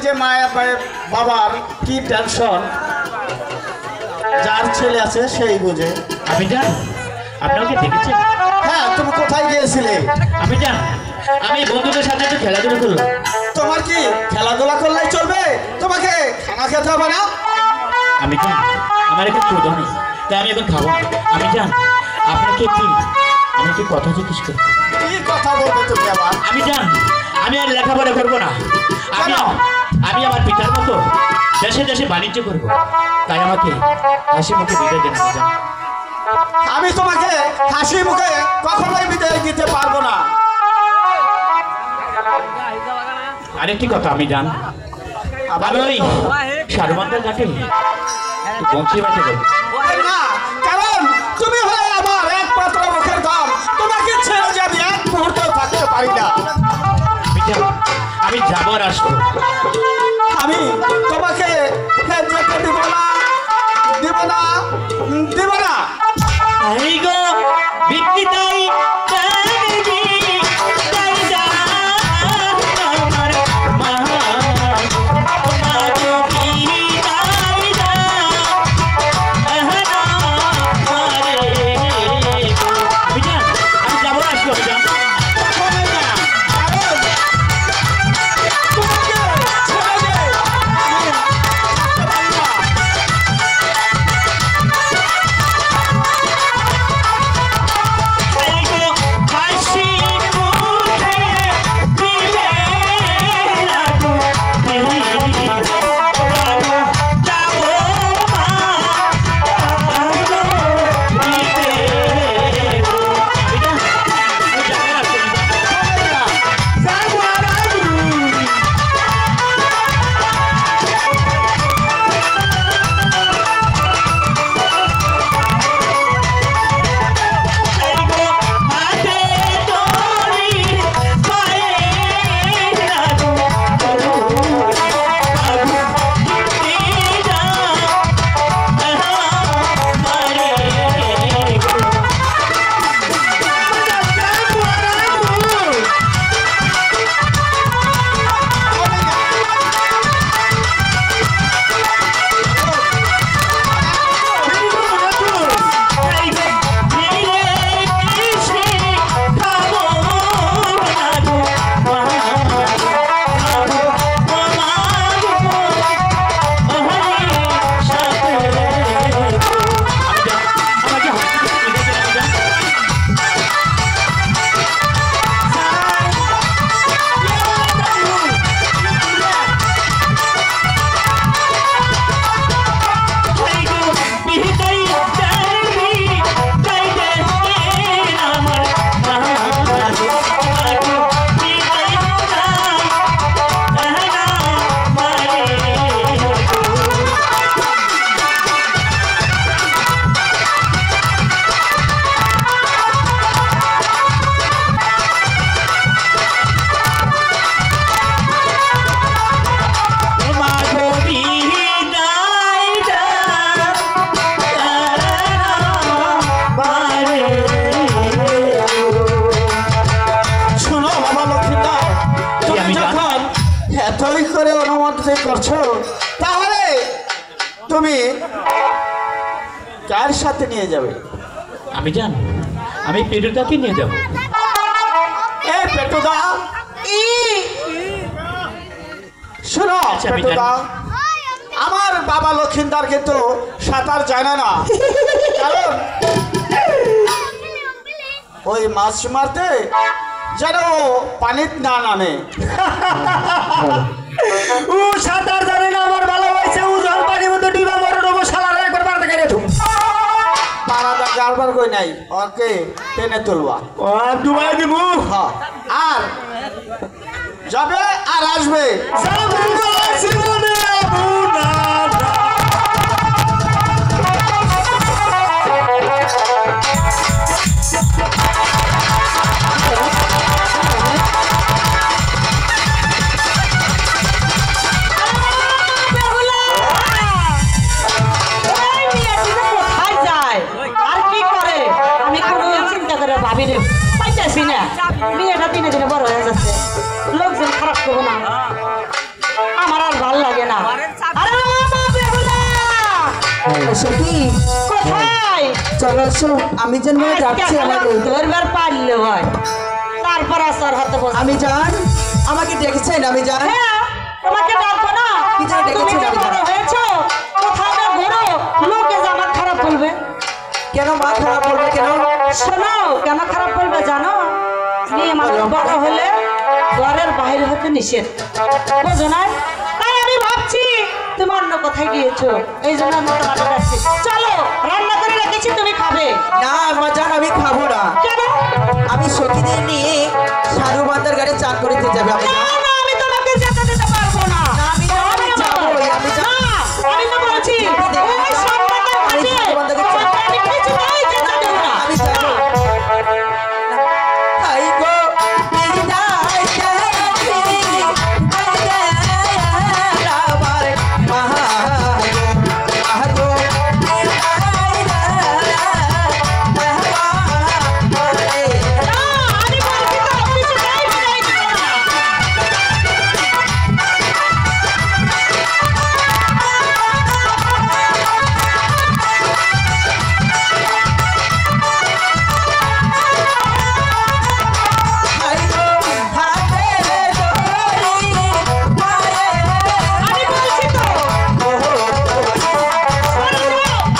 যে মায়া বাবার কি টেনশন, যার ছেলে আছে সেই বুঝে। আমি জান আপনাকে দেখেছি। হ্যাঁ, তুমি কোথায় গিয়েছিলে? আমি জান আমি বন্ধুদের সাথে একটু খেলাধুলা করলাম। তোমার কি খেলাধুলা করলেই চলবে? তোমাকে খানা খেতে হবে না? আমি জান আমার একটা ক্রোধ নেই, তাই আমি এখন খাবো। আমি জান আপনাকে আমি কি কথা জিজ্ঞেস করি? কি কথা বলবে তুমি আবার? আমি জান আমি আর লেখাপড়া করবো না। আমি আমার পিতার মতো দেশে দেশে বাণিজ্য করবো, তাই আমাকে হাসি মুখে বিদায় দেন। আমি জান আমি তোমাকে হাসি মুখে কখনোই বিদায় দিতে পারবো না। আরেকটি কথা আমি জান, আবার ওই সারবান্দার ঘাটে বংশী বাঁচে যাবে না, কারণ তুমি হলে আমার একমাত্র মুখের ধন। তোমাকে ছেড়ে যে আমি এক মুহূর্ত থাকতে পারি না। আমি যাবো আর আসবো। আমি তোমাকে যেতে দিব না, দিব না, দিব না। এই গো বিক্রিতাই করছো, তাহলে তুমি কার সাথে নিয়ে যাবে? আমি জান আমি পেটুদাকে নিয়ে যাব। এই পেটুদা, শোনো পেটুদা, আমার বাবা লক্ষিন্দর কিন্তু সাঁতার জানে না, কারণ ওই মাছ মারতে যেন পানিতে না নামে। ও সাঁতার জানে না, আমার ভালো হয়েছে। ও জল পানির মধ্যে ডিবা মরে নেবো, শালারা একবার মারতে গেলে তুমি পাড়াটা কারবার কই নাই, ওকে টেনে তুলবা, ডুবাই দিব। হ্যাঁ, আর যাবে আর আসবে। পাইতেছি না, মেয়েটা দিনে দিনে বড় হয়ে যাচ্ছে, লোকজন খারাপ করবো না, আমার আর সখী কোথায় চলো এসো আমি যেন যাচ্ছি আমাকে ধরবার পারলে হয় তারপর আসার হাতে বসে আমি জান আমাকে ডেকেছেন আমি জান হ্যাঁ তোমাকে ডাকবো না কি জন্য তুমি ডেকেছেন যে আমি বড় জান? হয়েছো কোথাও না ঘোরো লোকে যে আমার খারাপ বলবে কেন মা খারাপ বলবে কেন শোনো কেন খারাপ বলবে জানো মেয়ে মানুষ বড় হলে ঘরের বাইরে হতে নিষেধ বোঝো না তাই আমি ভাবছি তুমি অন্য কোথায় গিয়েছো এই জন্য আমি তোমাকে ডাকছি চলো রান্না করে রেখেছি তুমি খাবে না মা জান আমি খাবো না কেন আমি সখীদের নিয়ে সারু বান্দার গাড়ি চান করতে যাবে আমি না না আমি তোমাকে যেতে দিতে পারবো না না, আমি যাবো, আমি যাবোই, আমি যাবো। না আমি তো বলছি ওই সম্মানের আমি কাছে সারু বান্দাকে চান- আমি কিছুতেই যেতে দেব না আমি যাবো হাই গো বিদায় জানি আমার মাগো না আমি বলছি তো কিছুতেই বিদায় দেব না আমি বলছি তো আমি বলছি তো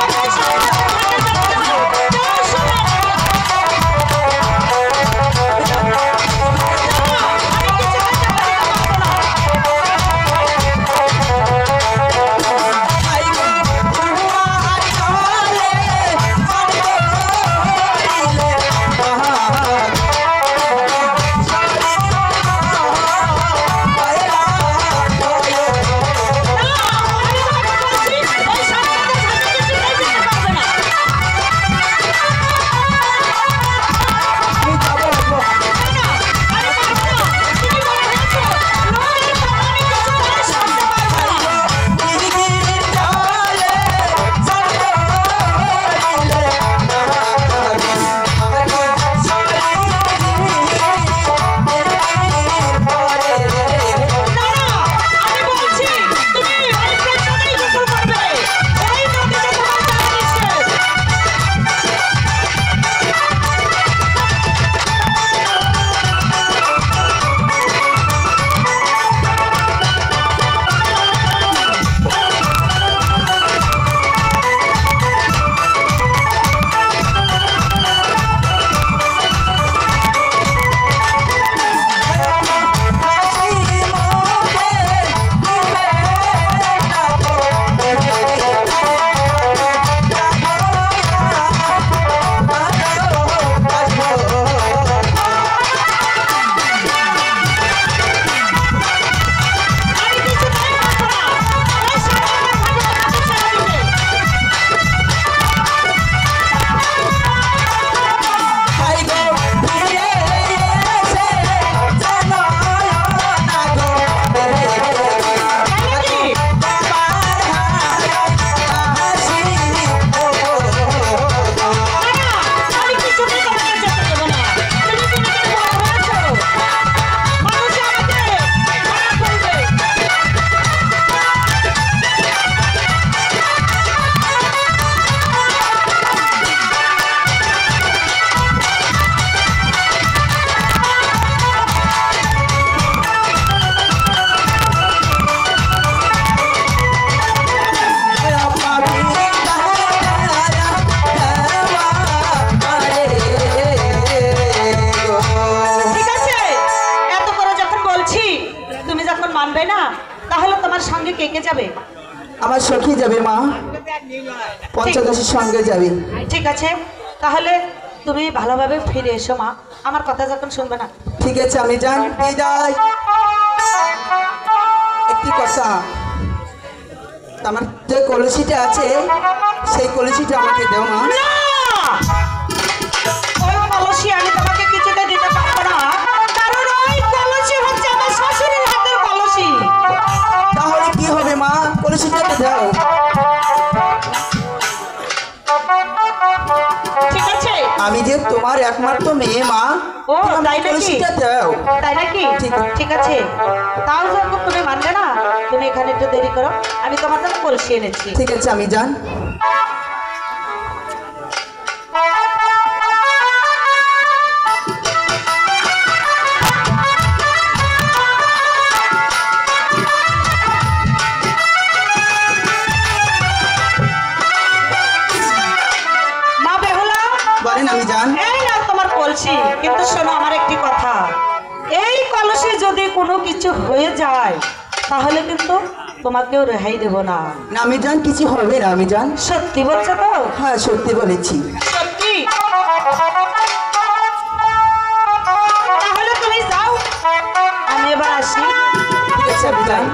কিছুতেই তোমাকে সামনে যেতে দেব না যাও শোনো আমি কিছুতেই যেতে দিতে পারবো না আমি তোমাকে বলছি ওই সম্মানের কাছে কিছুতেই যেতে পারবে না ঠিক আছে এত করে যখন বলছি তুমি যখন মানবে না তাহলে তোমার সঙ্গে কে কে যাবে আমার সখী যাবে মা পঞ্চদশের সঙ্গে যাবে ঠিক আছে তাহলে তুমি ভালোভাবে ফিরে এসো মা আমার কথা যখন শুনবে না ঠিক আছে আমি যান বিদায় একটি কথা আমার যে কলসিটা আছে সেই কলসিটা আমাকে দাও মা না! ওই কলসি আমি তোমাকে কিছুতে দিতে পারবো না কারণ ওই কলসি হচ্ছে আমার শ্বশুরের হাতের কলসি তাহলে কি হবে মা কলসিটাকে দাও ঠিক আছে আমি যে তোমার আমার একমাত্র মেয়ে মা। ও তুমি তাই আমাকে নাকি? কলসিটা দাও। তাই নাকি? ঠিক আছে। ঠিক আছে, তাও যখন তুমি মানবে না, তুমি এখানে একটু দেরি করো, আমি তোমার জন্য কলসি এনেছি। ঠিক আছে আমি যান। মা বেহুলা, বলেন আমি যান। এই নাও তোমার কলসি, কিন্তু শোনো আমার একটি কথা, এই কলসি যদি কোনো কিছু হয়ে যায় তাহলে কিন্তু তোমাকেও রেহাই দেব না। না আমি যান, কিছু হবে না আমি যান। সত্যি বলছো তো? হ্যাঁ সত্যি বলেছি। সত্যি? তাহলে তুমি যাও, আমি এবার আসি। ঠিক আছে আমি যান।